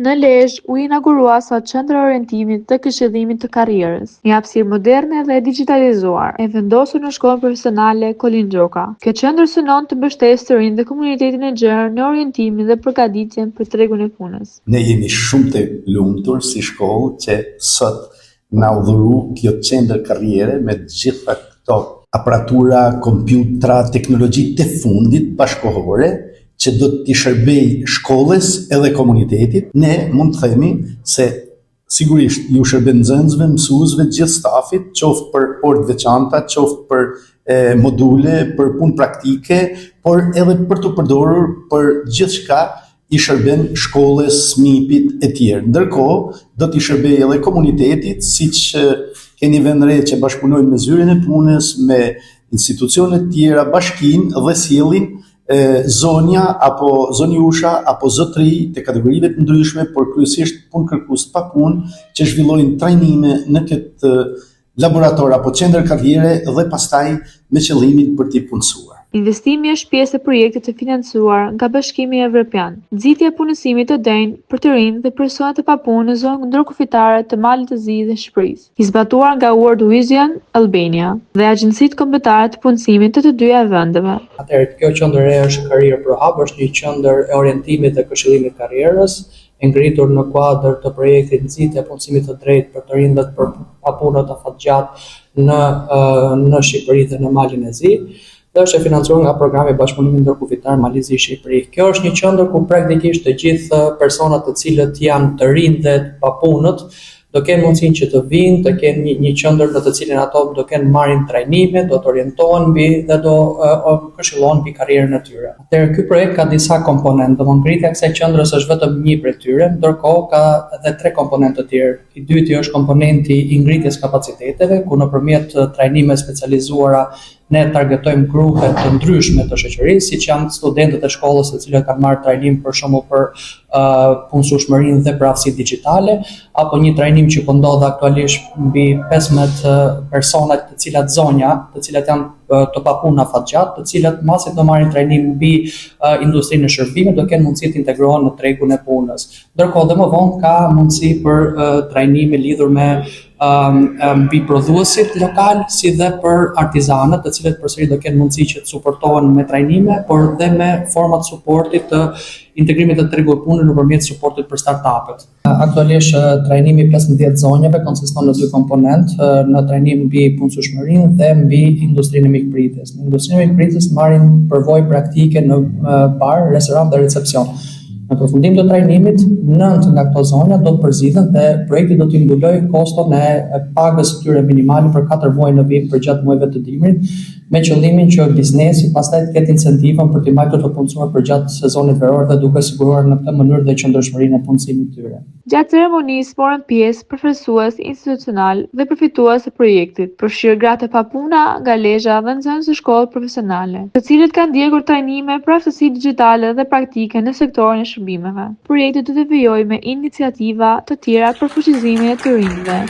Në Lezhë u inaugurua sot Qendra e Orientimit dhe Këshillimit të Karrierës, një hapësirë moderne dhe digitalizuar, e vendosur në Shkollën Profesionale Kolin Gjoka. Kjo qendër synon të mbështesë të rinj dhe komunitetin e gjerë në orientimin dhe përgatitjen për tregun e punës. Ne jemi shumë të lumtur si shkollë që sot na u dhuru kjo qendër karriere me gjitha këto aparatura, kompjutra, teknologji të fundit bashkohore që do t'i shërbej shkollës edhe komunitetit. Ne mund të themi se sigurisht ju shërben nxënësve, mësuesve, gjithë stafit, qoftë për orë të veçanta, qoftë për module, për punë praktike, por edhe për të përdorur për gjithçka i shërben shkollës, SMIP-it e tjerë. Ndërkohë, do t'i shërbej edhe komunitetit, siç keni vënë re që bashkëpunojnë me Zyrin e Punës, me institucionet tjera, bashkinë dhe sjellin zonja apo zonjusha apo zotëri të kategorive të ndryshme, por kryesisht punëkërkues pa punë që zhvillojnë trajnime në këtë laborator apo qendër karriere dhe pastaj me qëllimin për t'i punësuar. Investimi është pjesë e projektit të financuar nga Bashkimi Evropian, nxitja e punësimit të denj për të rinj dhe personat e papunë në zonë ndërkufitare të Malit të Zi dhe Shqipërisë, i zbatuar nga World Vision Albania dhe agjencitë kombëtare të punësimit të dyja vendeve. Atëherë, kjo qendër e është Career Pro Hub, është një qendër e orientimit dhe këshillimit karrierës, e ngritur në kuadër të projektit nxitja e punësimit të drejtë për të rinj dhe për papunët afatgjat në Shqipëri dhe në Malin e Zi. Dhe është e financuar nga programi bashkëpunimit ndërkufitar Mali Zi Shqipëri. Kjo është një qendër ku praktikisht të gjithë personat të cilët janë të rinj dhe të papunët do kenë mundësinë që të vinë, të kenë një qendër në të cilën ato do kenë marrin trajnime, do të orientohen mbi dhe do këshillohen mbi karrierën e tyre. Atëherë ky projekt ka disa komponentë, domthonë ngritja e kësaj qendrës është vetëm një prej tyre, ndërkohë ka edhe 3 komponentë të tjerë. I dyti është komponenti i ngritjes kapaciteteve, ku nëpërmjet trajnime specializuara ne targetojmë grupe të ndryshme të shoqërisë, siç janë studentët e shkollës të cilët kanë marrë trajnim për shembull për punësueshmërinë dhe për aftësitë digjitale, apo një trajnim që po ndodh aktualisht mbi 15 persona të cilat zonja, të cilat janë të papunë afatgjat, të cilat masi të marrin trajnim mbi industrinë e shërbimit, do kenë mundësi të integrohen në tregun e punës. Ndërkohë dhe më vonë ka mundësi për trajnime lidhur me mbi prodhuesit lokal, si dhe për artizanët, të cilët përsëri do kenë mundësi që të suportohen me trajnime, por dhe me format suportit të integrimit të tregut të punës nëpërmjet suportit për startupet. Aktualisht trajnimi 15 zonjave konsiston në 2 komponentë, në trajnim mbi punësueshmërinë dhe mbi industrinë e mikpritjes. Në industrinë e mikpritjes marrin përvojë praktike në bar, restorant dhe recepcion. Në përfundim të trajnimit, 9 nga këto zonja do të përzidhen dhe projekti do t'i mbulojë koston e pagës së tyre minimale për 4 muaj në vit për gjatë muajve të dimrit, me qëllimin që biznesi pastaj të ketë incentivën për t'i mbajtur të punësuar për gjatë sezonit veror dhe duke siguruar në këtë mënyrë dhe qëndrueshmërinë e punësimit të tyre. Gjatë ceremonisë morën pjesë përfaqësues institucional dhe përfitues të projektit, përfshirë gratë e papuna nga Lezhë dhe nxënës të shkollë profesionale, të cilët kanë ndjekur trajnime për aftësi digjitale dhe praktike në sektorin e shërbimeve. Projekti do të vijojë me iniciativa të tjera për fuqizimin e të rinjve.